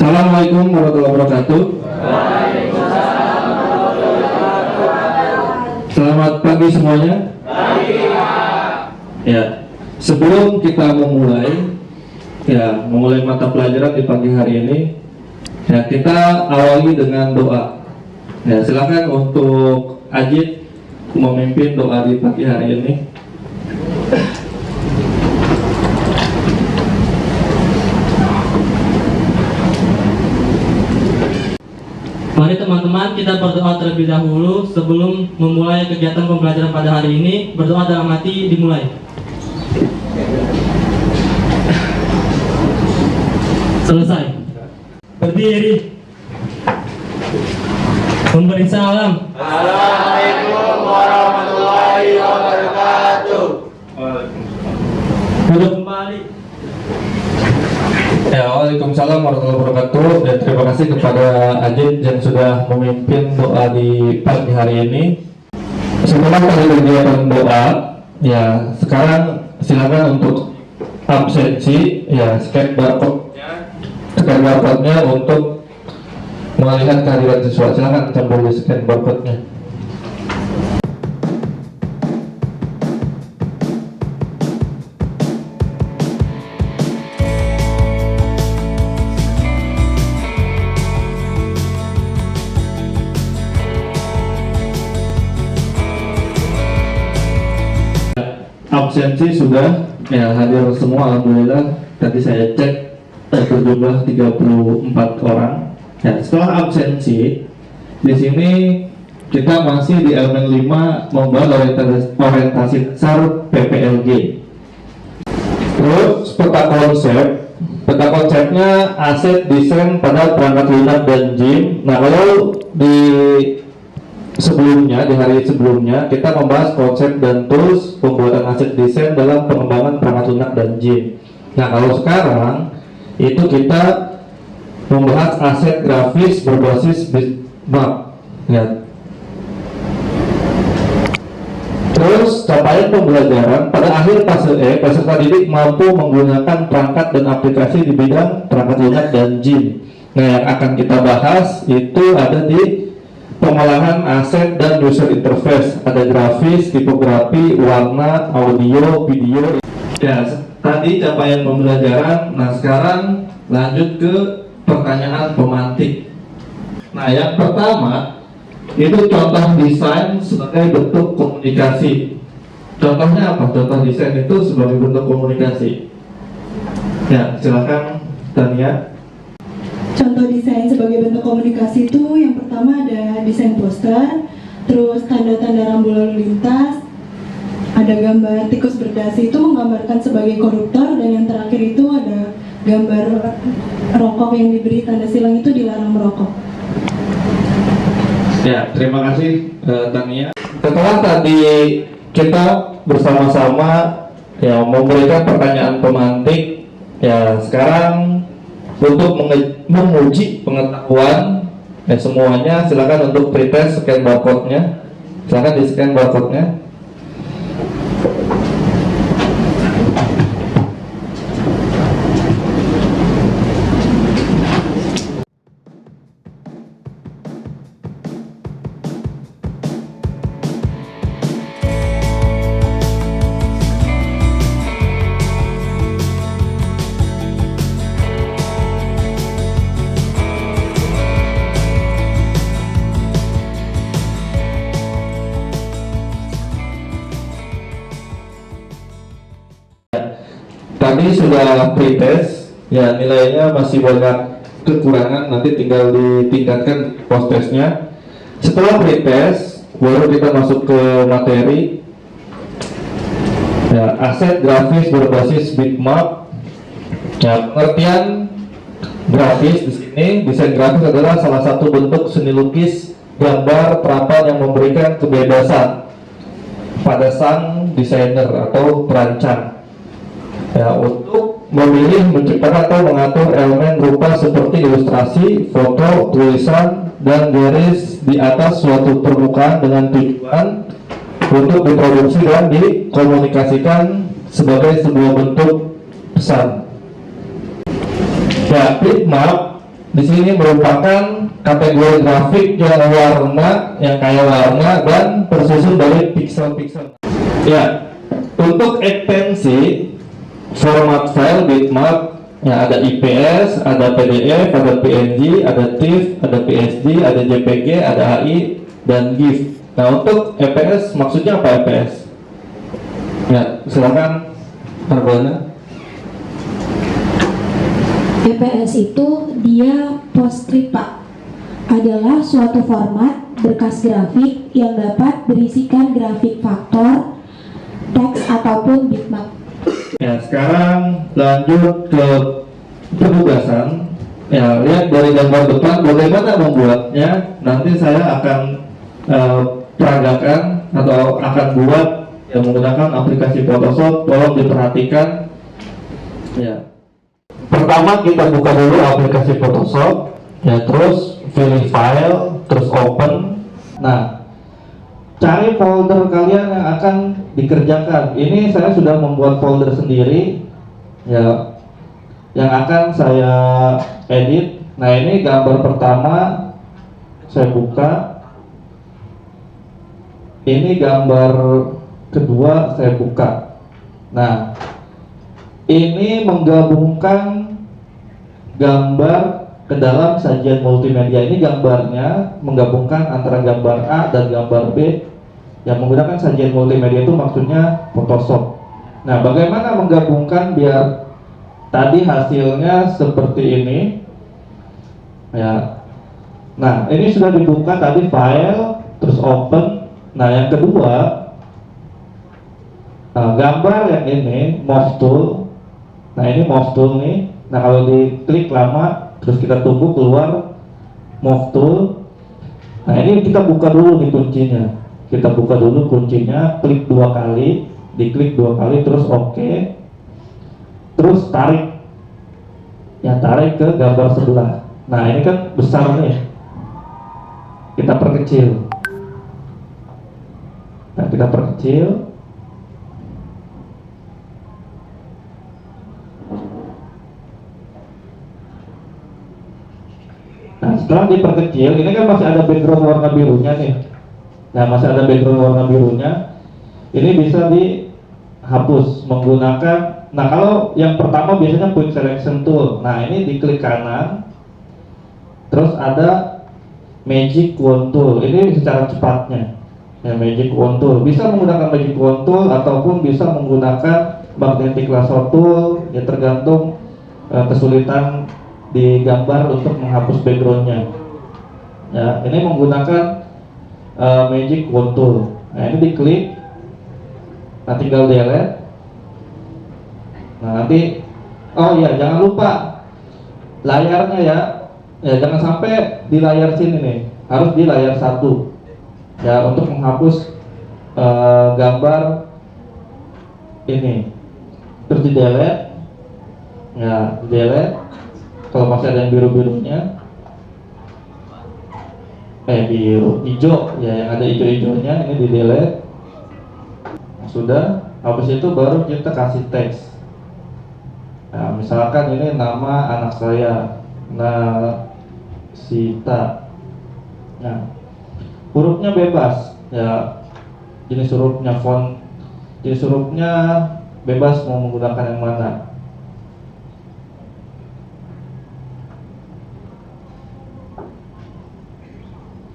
Assalamualaikum warahmatullahi wabarakatuh. Selamat pagi semuanya. Ya, sebelum kita memulai mata pelajaran di pagi hari ini, ya kita awali dengan doa. Ya, silakan untuk Ajit memimpin doa di pagi hari ini. Mari teman-teman kita berdoa terlebih dahulu sebelum memulai kegiatan pembelajaran pada hari ini. Berdoa dalam hati dimulai. Selesai. Berdiri. Memberi salam. Assalamualaikum warahmatullahi wabarakatuh. Duduk kembali. Ya, waalaikumsalam warahmatullahi wabarakatuh. Dan terima kasih kepada Ajit yang sudah memimpin doa di pagi hari ini. Sebelum kita kegiatan doa, ya sekarang silakan untuk absensi, ya scan barcode-nya untuk melihat kehadiran siswa. Silakan campur di scan barcode-nya. Absensi sudah ya hadir semua, alhamdulillah. Tadi saya cek berjumlah 34 orang. Ya, setelah absensi di sini kita masih di elemen 5 membahas orientasi dasar PPLG. Terus peta konsepnya aset desain pada perangkat lunak dan JIM. Nah, kalau di hari sebelumnya kita membahas konsep dan tools pembuatan aset desain dalam pengembangan perangkat lunak dan JIM. Nah, kalau sekarang itu kita membahas aset grafis berbasis bitmap. Ya. Terus capaian pembelajaran pada akhir fase E, peserta didik mampu menggunakan perangkat dan aplikasi di bidang perangkat lunak dan JIM. Nah, yang akan kita bahas itu ada di pengolahan aset dan user interface, ada grafis, tipografi, warna, audio, video. Ya, tadi capaian pembelajaran. Nah, sekarang lanjut ke pertanyaan pemantik. Nah, yang pertama itu contoh desain sebagai bentuk komunikasi. Contohnya apa? Contoh desain itu sebagai bentuk komunikasi. Ya, silakan Tania. Contoh desain sebagai bentuk komunikasi itu yang pertama ada desain poster, terus tanda-tanda rambu lalu lintas, ada gambar tikus berdasi itu menggambarkan sebagai koruptor, dan yang terakhir itu ada gambar rokok yang diberi tanda silang itu dilarang merokok. Ya, terima kasih Tania. Setelah tadi kita bersama-sama ya memberikan pertanyaan pemantik, ya sekarang untuk menguji pengetahuan ya semuanya, silakan untuk pretest scan barcode-nya. Silakan di scan barcode-nya. Tadi sudah pretest, ya nilainya masih banyak kekurangan, nanti tinggal ditingkatkan post testnya. Setelah pretest, baru kita masuk ke materi. Ya, aset grafis berbasis bitmap. Ya, pengertian grafis di sini, desain grafis adalah salah satu bentuk seni lukis gambar terapan yang memberikan kebebasan pada sang desainer atau perancang. Ya, untuk memilih, menciptakan atau mengatur elemen rupa seperti ilustrasi, foto, tulisan, dan garis di atas suatu permukaan dengan tujuan untuk diproduksi dan dikomunikasikan sebagai sebuah bentuk pesan. Ya, bitmap Di sini merupakan kategori grafik yang warna, yang kaya warna dan tersusun dari pixel-pixel. Ya, untuk ekstensi format file bitmap, ya ada IPS, ada PDF, ada PNG, ada TIFF, ada PSD, ada JPG, ada AI, dan GIF. Nah, untuk EPS maksudnya apa EPS? Ya, silakan Arbana. EPS itu dia PostScript, Pak. Adalah suatu format berkas grafik yang dapat berisikan grafik faktor, teks ataupun bitmap. Ya, sekarang lanjut ke penugasan. Ya, lihat dari gambar depan bagaimana membuatnya. Nanti saya akan peragakan atau akan buat yang menggunakan aplikasi Photoshop. Tolong diperhatikan. Ya. Pertama kita buka dulu aplikasi Photoshop, ya, terus pilih file, terus open. Nah, cari folder kalian yang akan dikerjakan. Ini saya sudah membuat folder sendiri, ya, yang akan saya edit. Nah, ini gambar pertama saya buka. Ini gambar kedua saya buka. Nah, ini menggabungkan gambar ke dalam sajian multimedia. Ini gambarnya menggabungkan antara gambar A dan gambar B. Yang menggunakan sajian multimedia itu maksudnya Photoshop. Nah, bagaimana menggabungkan biar tadi hasilnya seperti ini? Ya. Nah, ini sudah dibuka tadi file, terus open. Nah, yang kedua, gambar yang ini move tool. Nah, ini move tool nih. Nah, kalau diklik lama terus kita tunggu keluar move tool. Nah, ini kita buka dulu nih kuncinya. Kita buka dulu kuncinya, klik 2 kali, diklik 2 kali terus oke. Terus tarik. Ya, tarik ke gambar sebelah. Nah, ini kan besar nih. Kita perkecil. Nah, kita perkecil. Nah, setelah diperkecil, ini kan masih ada background warna birunya nih. Nah, masih ada background warna birunya. Ini bisa dihapus menggunakan. Nah, kalau yang pertama biasanya quick selection tool. Nah, ini diklik kanan. Terus ada magic wand tool. Ini secara cepatnya. Ya, magic wand tool. Bisa menggunakan magic wand tool ataupun bisa menggunakan magnetic lasso tool. Ya, tergantung kesulitan di gambar untuk menghapus backgroundnya. Ya, ini menggunakan magic wand tool. Nah, ini diklik. Nah, tinggal delete. Nah, nanti, oh iya, jangan lupa layarnya ya. Ya, jangan sampai di layar sini nih, harus di layar 1. Ya, untuk menghapus gambar ini. Terus di delete. Ya, di delete. Kalau masih ada yang biru-birunya, biru, hijau, ya, yang ada hijau-hijaunya, ini di delete. Nah, sudah, habis itu baru kita kasih teks. Nah, misalkan ini nama anak saya, Nasita. Nah, hurufnya bebas, ya, jenis hurufnya font, jenis hurufnya bebas mau menggunakan yang mana.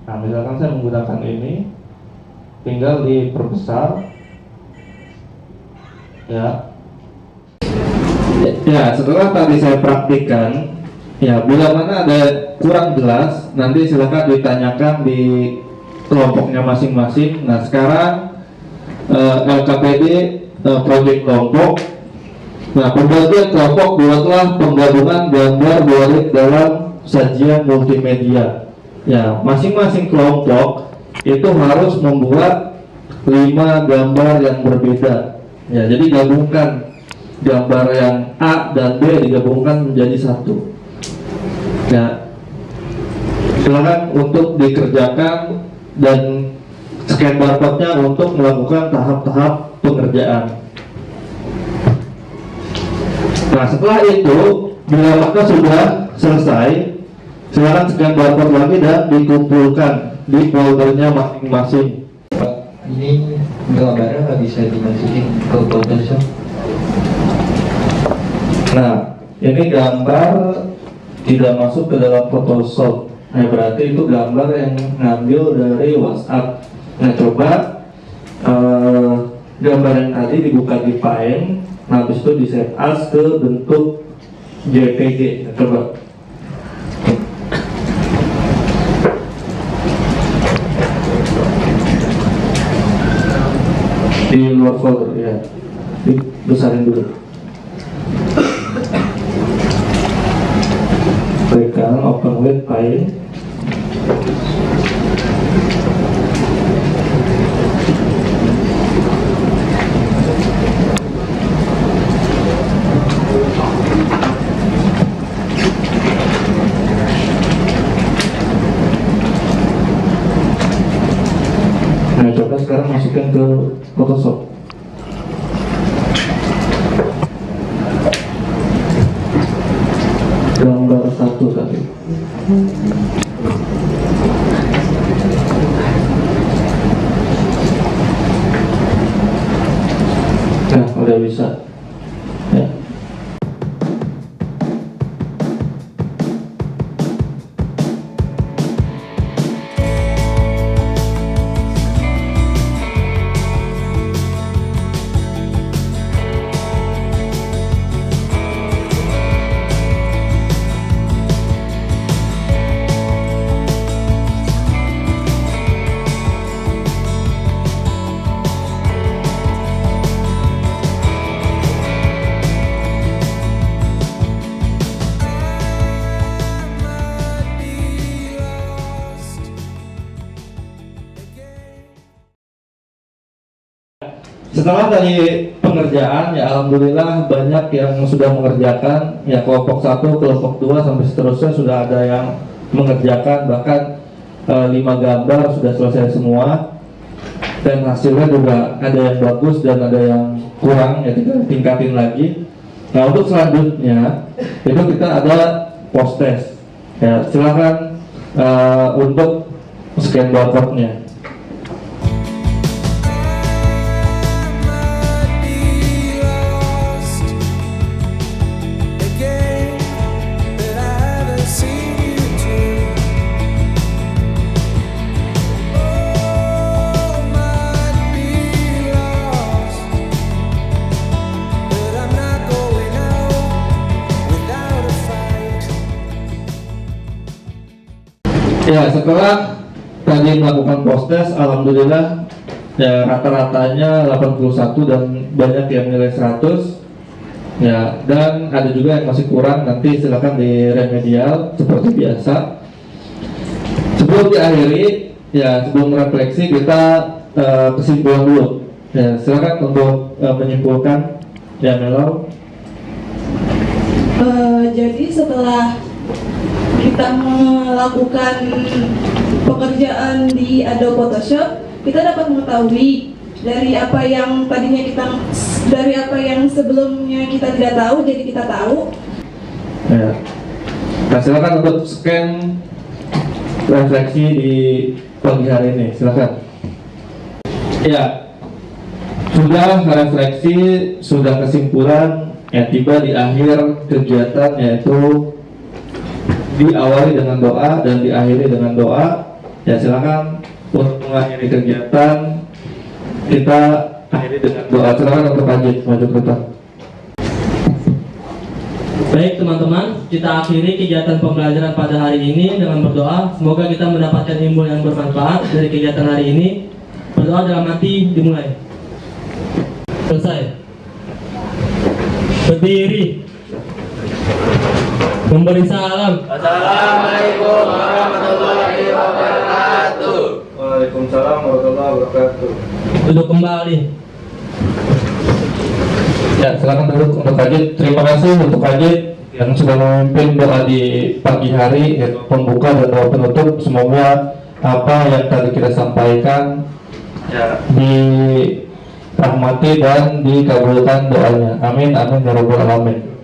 Nah, misalkan saya menggunakan ini, tinggal diperbesar, ya. Ya, setelah tadi saya praktikkan, ya, bila mana ada kurang jelas, nanti silakan ditanyakan di kelompoknya masing-masing. Nah, sekarang LKPD project kelompok. Nah, pembagian kelompok buatlah penggabungan gambar balik dalam sajian multimedia. Ya, masing-masing kelompok itu harus membuat 5 gambar yang berbeda. Ya, jadi gabungkan gambar yang A dan B digabungkan menjadi 1. Ya, silakan untuk dikerjakan dan scan barcode-nya untuk melakukan tahap-tahap pengerjaan. Nah, setelah itu bila maka sudah selesai, Silakan scan barcode lagi dan dikumpulkan di foldernya masing-masing. Ini gambarnya nggak bisa dimasukin ke Photoshop. Nah, ini gambar tidak masuk ke dalam Photoshop. Nah, berarti itu gambar yang ngambil dari WhatsApp. Nah, coba gambar yang tadi dibuka di Paint, nah habis itu di save as ke bentuk JPG. Nah, coba. Di luar folder ya, dibesarin dulu. Tekan open with Paint. Nah, coba sekarang masukkan ke Photoshop. Gambar satu tadi. Nah, udah bisa. Ya. Setelah dari pengerjaan, ya alhamdulillah banyak yang sudah mengerjakan. Ya kelompok 1, kelompok 2 sampai seterusnya sudah ada yang mengerjakan, bahkan 5 gambar sudah selesai semua. Dan hasilnya juga ada yang bagus dan ada yang kurang, ya kita tingkatin lagi. Nah, untuk selanjutnya itu kita ada post test. Ya silakan untuk scan barcode-nya. Ya, setelah tadi melakukan post test, alhamdulillah ya rata-ratanya 81 dan banyak yang nilai 100. Ya, dan ada juga yang masih kurang, nanti silakan di remedial seperti biasa. Sebelum diakhiri, ya sebelum refleksi kita kesimpulan dulu. Ya, silakan untuk menyimpulkan. Ya, Melo. Jadi setelah kita melakukan pekerjaan di Adobe Photoshop, kita dapat mengetahui dari apa yang sebelumnya kita tidak tahu, jadi kita tahu. Ya. Nah, silakan untuk scan refleksi di pagi hari ini, silakan. Ya, sudah refleksi, sudah kesimpulan, ya tiba di akhir kegiatan, yaitu diawali dengan doa dan diakhiri dengan doa. Ya silakan untuk mengakhiri kegiatan kita akhiri dengan doa. Silakan untuk lanjut maju ke depan. Baik teman-teman, kita akhiri kegiatan pembelajaran pada hari ini dengan berdoa. Semoga kita mendapatkan ilmu yang bermanfaat dari kegiatan hari ini. Berdoa dalam hati dimulai. Selesai. Berdiri. Memberi salam. Assalamualaikum warahmatullahi wabarakatuh. Waalaikumsalam warahmatullahi wabarakatuh. Duduk kembali. Ya silakan duduk untuk Kajit. Terima kasih untuk Kajit yang sudah memimpin doa di pagi hari, yaitu pembuka dan doa penutup. Semoga apa yang tadi kita sampaikan ya dirahmati dan dikabulkan doanya. Amin amin ya rabbal alamin.